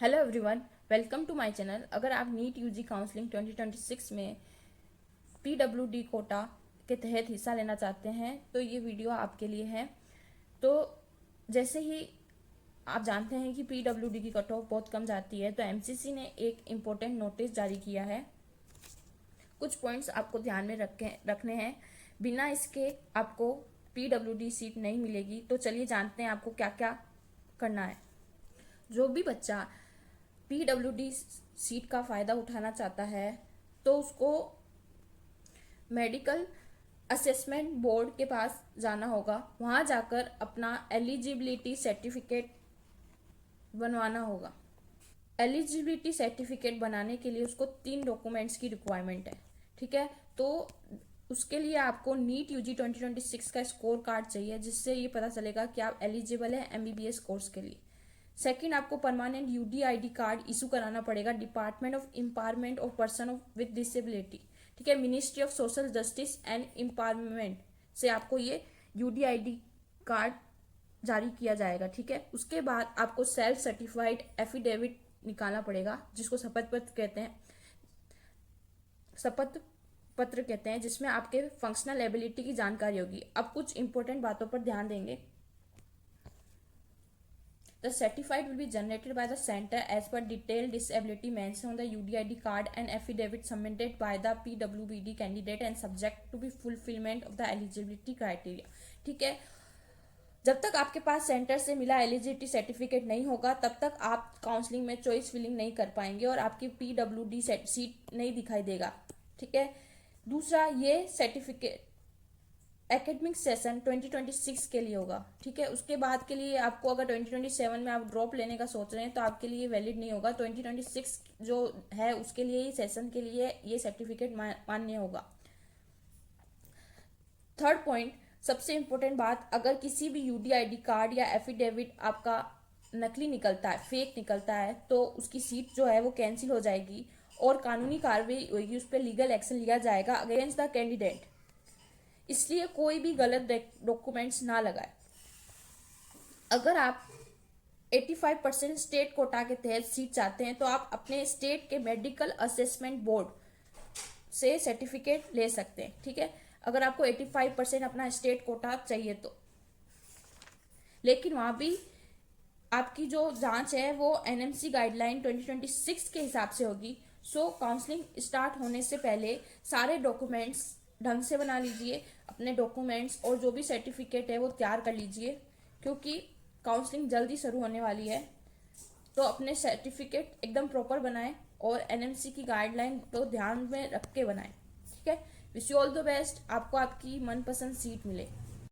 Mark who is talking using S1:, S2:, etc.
S1: Hello everyone, welcome to my channel. अगर आप NEET UG counselling 2026 में पीडब्ल्यूडी कोटा के तहत हिस्सा लेना चाहते हैं तो ये वीडियो आपके लिए है। तो जैसे ही आप जानते हैं कि पीडब्ल्यूडी की कट ऑफ बहुत कम जाती है, तो एमसीसी ने एक इम्पोर्टेंट नोटिस जारी किया है। कुछ पॉइंट्स आपको ध्यान में रखने हैं, बिना इसके आपको पीडब्ल्यूडी सीट नहीं मिलेगी। तो चलिए जानते हैं आपको क्या क्या करना है। जो भी बच्चा पीडब्ल्यूडी सीट का फ़ायदा उठाना चाहता है तो उसको मेडिकल असेसमेंट बोर्ड के पास जाना होगा। वहाँ जाकर अपना एलिजिबिलिटी सर्टिफिकेट बनवाना होगा। एलिजिबिलिटी सर्टिफिकेट बनाने के लिए उसको 3 डॉक्यूमेंट्स की रिक्वायरमेंट है, ठीक है। तो उसके लिए आपको नीट यूजी 2026 का स्कोर कार्ड चाहिए, जिससे ये पता चलेगा कि आप एलिजिबल है एमबीबीएस कोर्स के लिए। सेकंड, आपको परमानेंट यूडीआईडी कार्ड इशू कराना पड़ेगा department of empowerment of person with disability, ठीक है। Ministry of social justice and empowerment से आपको ये यूडीआईडी कार्ड जारी किया जाएगा, ठीक है। उसके बाद आपको सेल्फ सर्टिफाइड एफिडेविट निकालना पड़ेगा, जिसको शपथ पत्र कहते हैं, शपथ पत्र कहते हैं, जिसमें आपके फंक्शनल एबिलिटी की जानकारी होगी। अब कुछ इंपॉर्टेंट बातों पर ध्यान देंगे। The certificate will be generated by the center as per detailed disability mentioned on the UDID card and affidavit submitted by the PWBD candidate and subject to be fulfillment of the eligibility criteria, ठीक है। जब तक आपके पास centre से मिला eligibility certificate नहीं होगा, तब तक आप काउंसलिंग में चॉइस फिलिंग नहीं कर पाएंगे और आपकी पीडब्ल्यूडी सीट नहीं दिखाई देगा, ठीक है। दूसरा, ये सर्टिफिकेट एकेडमिक सेशन 2026 के लिए होगा, ठीक है। उसके बाद के लिए आपको अगर 2027 में आप ड्रॉप लेने का सोच रहे हैं तो आपके लिए वैलिड नहीं होगा। 2026 जो है उसके लिए ही सेशन के लिए ये सर्टिफिकेट मान्य होगा। थर्ड पॉइंट, सबसे इंपॉर्टेंट बात, अगर किसी भी यूडीआईडी कार्ड या एफिडेविट आपका नकली निकलता है, फेक निकलता है, तो उसकी सीट जो है वो कैंसिल हो जाएगी और कानूनी कार्रवाई होगी, उस पर लीगल एक्शन लिया जाएगा अगेंस्ट द कैंडिडेट। इसलिए कोई भी गलत डॉक्यूमेंट्स ना लगाए। अगर आप 85% स्टेट कोटा के तहत सीट चाहते हैं तो आप अपने स्टेट के मेडिकल असेसमेंट बोर्ड से सर्टिफिकेट ले सकते हैं, ठीक है। अगर आपको 85% अपना स्टेट कोटा चाहिए तो, लेकिन वहां भी आपकी जो जांच है वो एनएमसी गाइडलाइन 2026 के हिसाब से होगी। सो काउंसलिंग स्टार्ट होने से पहले सारे डॉक्यूमेंट्स ढंग से बना लीजिए, अपने डॉक्यूमेंट्स और जो भी सर्टिफिकेट है वो तैयार कर लीजिए, क्योंकि काउंसलिंग जल्दी शुरू होने वाली है। तो अपने सर्टिफिकेट एकदम प्रॉपर बनाएं और एनएमसी की गाइडलाइन को ध्यान में रख के बनाएं, ठीक है। Wish you all the best, आपको आपकी मनपसंद सीट मिले।